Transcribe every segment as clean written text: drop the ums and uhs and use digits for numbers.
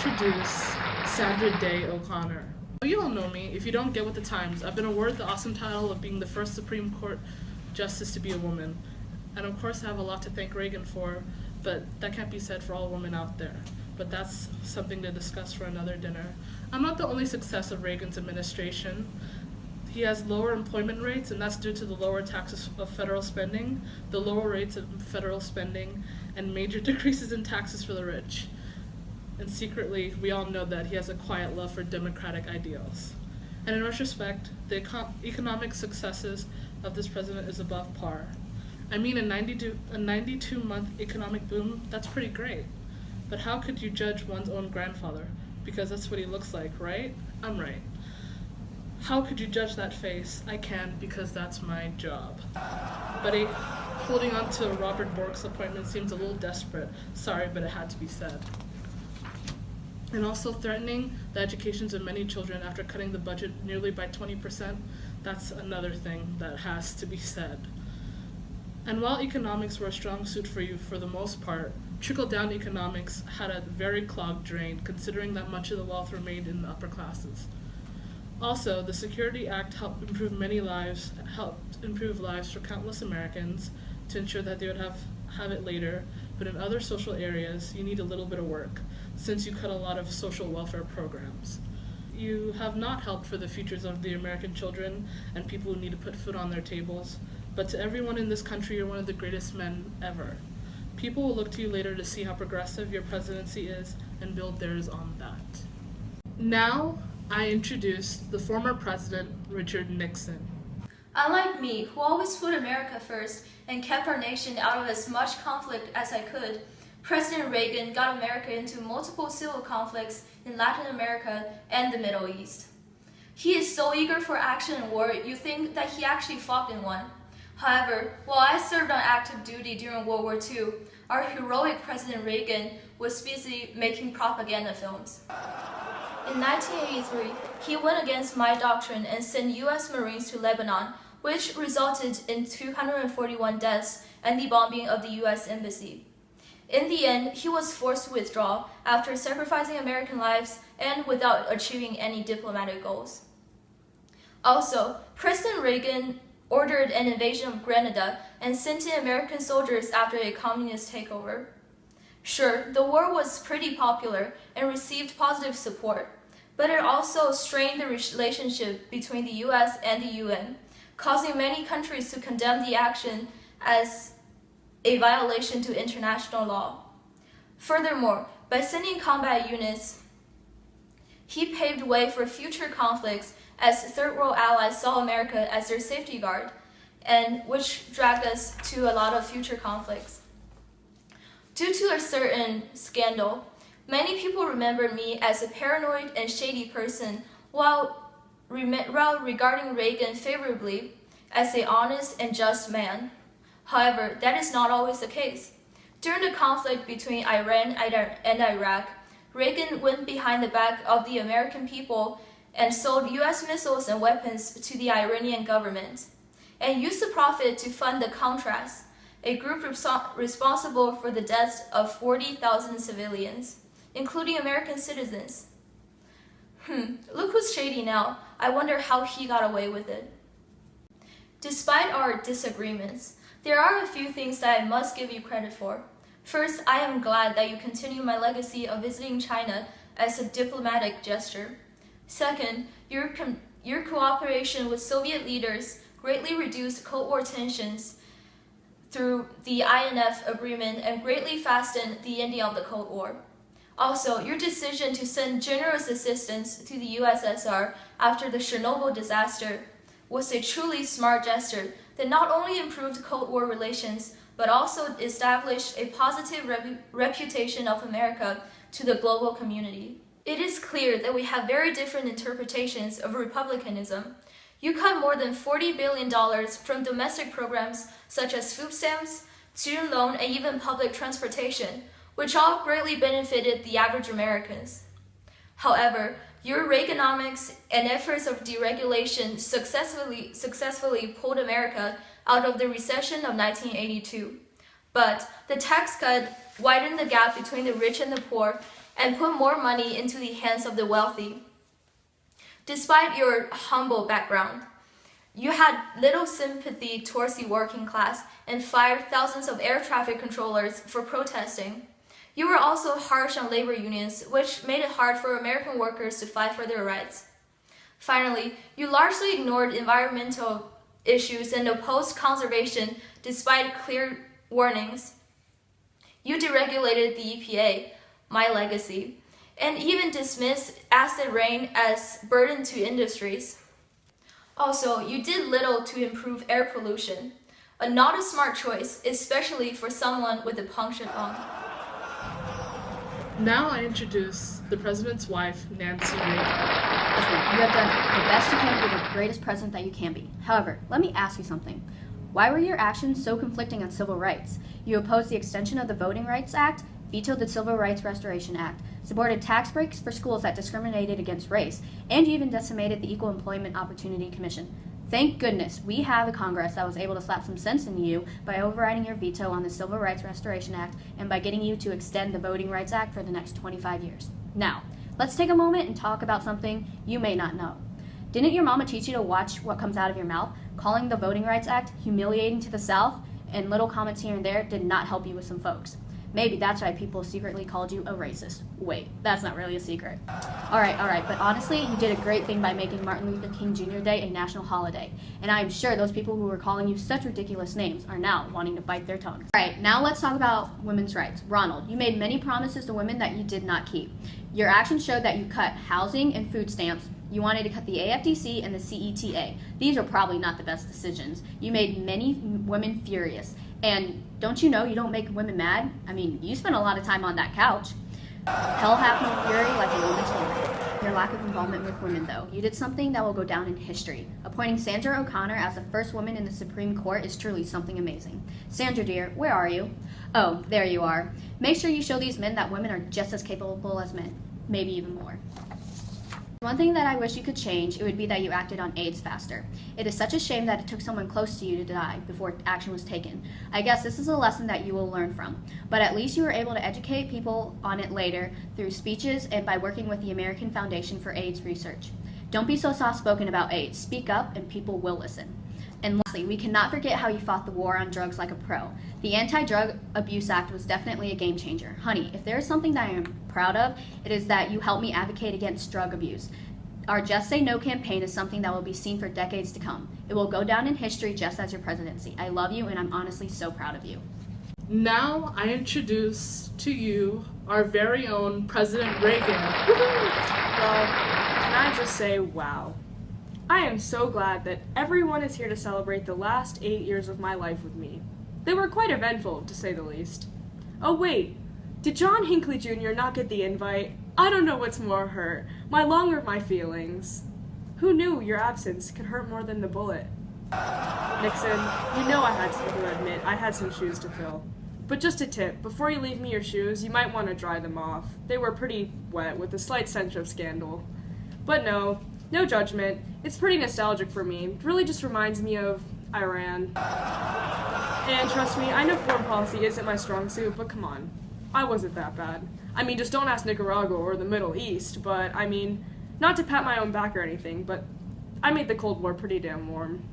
introduce Sandra Day O'Connor. You all know me. If you don't, get with the times. I've been awarded the awesome title of being the first Supreme Court Justice to be a woman. And of course I have a lot to thank Reagan for, but that can't be said for all women out there. But that's something to discuss for another dinner. I'm not the only success of Reagan's administration. He has lower employment rates, and that's due to the lower taxes of federal spending, the lower rates of federal spending, and major decreases in taxes for the rich. And secretly, we all know that he has a quiet love for democratic ideals. And in retrospect, the economic successes of this president is above par. I mean, a 92-month economic boom, that's pretty great. But how could you judge one's own grandfather? Because that's what he looks like, right? I'm right. How could you judge that face? I can, because that's my job. But holding on to Robert Bork's appointment seems a little desperate. Sorry, but it had to be said. And also threatening the educations of many children after cutting the budget nearly by 20%, that's another thing that has to be said. And while economics were a strong suit for you for the most part, trickle-down economics had a very clogged drain, considering that much of the wealth remained in the upper classes. Also, the Security Act helped improve lives for countless Americans to ensure that they would have it later, but in other social areas, you need a little bit of work, since you cut a lot of social welfare programs. You have not helped for the futures of the American children and people who need to put food on their tables, but to everyone in this country, you're one of the greatest men ever. People will look to you later to see how progressive your presidency is and build theirs on that. Now, I introduce the former president, Richard Nixon. Unlike me, who always put America first and kept our nation out of as much conflict as I could, President Reagan got America into multiple civil conflicts in Latin America and the Middle East. He is so eager for action in war, you think that he actually fought in one. However, while I served on active duty during World War II, our heroic President Reagan was busy making propaganda films. In 1983, he went against my doctrine and sent U.S. Marines to Lebanon, which resulted in 241 deaths and the bombing of the U.S. Embassy. In the end, he was forced to withdraw after sacrificing American lives and without achieving any diplomatic goals. Also, President Reagan ordered an invasion of Grenada and sent in American soldiers after a communist takeover. Sure, the war was pretty popular and received positive support, but it also strained the relationship between the US and the UN, causing many countries to condemn the action as a violation to international law. Furthermore, by sending combat units, he paved way for future conflicts as Third World allies saw America as their safety guard, and which dragged us to a lot of future conflicts. Due to a certain scandal, many people remember me as a paranoid and shady person, while regarding Reagan favorably as an honest and just man. However, that is not always the case. During the conflict between Iran and Iraq, Reagan went behind the back of the American people and sold U.S. missiles and weapons to the Iranian government, and used the profit to fund the Contras, a group responsible for the deaths of 40,000 civilians, including American citizens. Look who's shady now. I wonder how he got away with it. Despite our disagreements, there are a few things that I must give you credit for. First, I am glad that you continue my legacy of visiting China as a diplomatic gesture. Second, your cooperation with Soviet leaders greatly reduced Cold War tensions through the INF agreement and greatly fastened the ending of the Cold War. Also, your decision to send generous assistance to the USSR after the Chernobyl disaster was a truly smart gesture that not only improved Cold War relations, but also established a positive reputation of America to the global community. It is clear that we have very different interpretations of republicanism. You cut more than $40 billion from domestic programs such as food stamps, student loan, and even public transportation, which all greatly benefited the average Americans. However, your Reaganomics and efforts of deregulation successfully pulled America out of the recession of 1982. But the tax cut widened the gap between the rich and the poor and put more money into the hands of the wealthy. Despite your humble background, you had little sympathy towards the working class and fired thousands of air traffic controllers for protesting. You were also harsh on labor unions, which made it hard for American workers to fight for their rights. Finally, you largely ignored environmental issues and opposed conservation despite clear warnings. You deregulated the EPA, my legacy, and even dismissed acid rain as burden to industries. Also, you did little to improve air pollution, not a smart choice, especially for someone with a punctured lung. Now I introduce the president's wife, Nancy Reagan. Listen, you have done the best you can to be the greatest president that you can be. However, let me ask you something. Why were your actions so conflicting on civil rights? You opposed the extension of the Voting Rights Act, vetoed the Civil Rights Restoration Act, supported tax breaks for schools that discriminated against race, and you even decimated the Equal Employment Opportunity Commission. Thank goodness we have a Congress that was able to slap some sense into you by overriding your veto on the Civil Rights Restoration Act and by getting you to extend the Voting Rights Act for the next 25 years. Now, let's take a moment and talk about something you may not know. Didn't your mama teach you to watch what comes out of your mouth? Calling the Voting Rights Act humiliating to the South and little comments here and there did not help you with some folks. Maybe that's why people secretly called you a racist. Wait, that's not really a secret. All right, but honestly, you did a great thing by making Martin Luther King Jr. Day a national holiday. And I am sure those people who were calling you such ridiculous names are now wanting to bite their tongues. All right, now let's talk about women's rights. Ronald, you made many promises to women that you did not keep. Your actions showed that you cut housing and food stamps. You wanted to cut the AFDC and the CETA. These are probably not the best decisions. You made many women furious. And don't you know you don't make women mad? I mean, you spend a lot of time on that couch. Hell hath no fury like a woman's fury. Your lack of involvement with women, though. You did something that will go down in history. Appointing Sandra O'Connor as the first woman in the Supreme Court is truly something amazing. Sandra, dear, where are you? Oh, there you are. Make sure you show these men that women are just as capable as men, maybe even more. One thing that I wish you could change, it would be that you acted on AIDS faster. It is such a shame that it took someone close to you to die before action was taken. I guess this is a lesson that you will learn from. But at least you were able to educate people on it later through speeches and by working with the American Foundation for AIDS Research. Don't be so soft-spoken about AIDS. Speak up and people will listen. And lastly, we cannot forget how you fought the war on drugs like a pro. The Anti-Drug Abuse Act was definitely a game changer. Honey, if there is something that I am proud of, it is that you helped me advocate against drug abuse. Our Just Say No campaign is something that will be seen for decades to come. It will go down in history just as your presidency. I love you and I'm honestly so proud of you. Now I introduce to you our very own President Reagan. Well, can I just say, wow. I am so glad that everyone is here to celebrate the last 8 years of my life with me. They were quite eventful, to say the least. Oh wait, did John Hinckley Jr. not get the invite? I don't know what's more hurt, my lung or my feelings. Who knew your absence could hurt more than the bullet? Nixon, you know I had to admit I had some shoes to fill. But just a tip, before you leave me your shoes, you might want to dry them off. They were pretty wet with a slight stench of scandal. But no judgment. It's pretty nostalgic for me. It really just reminds me of Iran. And trust me, I know foreign policy isn't my strong suit, but come on. I wasn't that bad. I mean, just don't ask Nicaragua or the Middle East, but I mean, not to pat my own back or anything, but I made the Cold War pretty damn warm.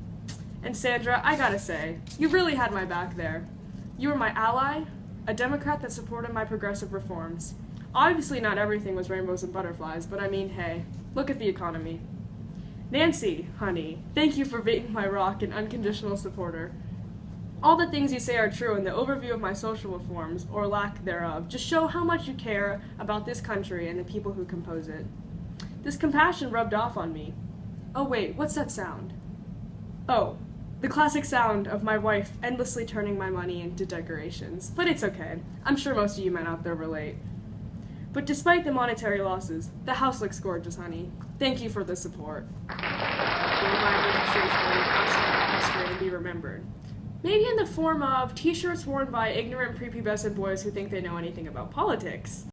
And Sandra, I gotta say, you really had my back there. You were my ally, a Democrat that supported my progressive reforms. Obviously not everything was rainbows and butterflies, but I mean, hey, look at the economy. Nancy, honey, thank you for being my rock and unconditional supporter. All the things you say are true, and the overview of my social reforms, or lack thereof, just show how much you care about this country and the people who compose it. This compassion rubbed off on me. Oh wait, what's that sound? Oh, the classic sound of my wife endlessly turning my money into decorations. But it's okay. I'm sure most of you men out there relate. But despite the monetary losses, the house looks gorgeous, honey. Thank you for the support. May my administration be passed down in history and be remembered. Maybe in the form of t-shirts worn by ignorant prepubescent boys who think they know anything about politics.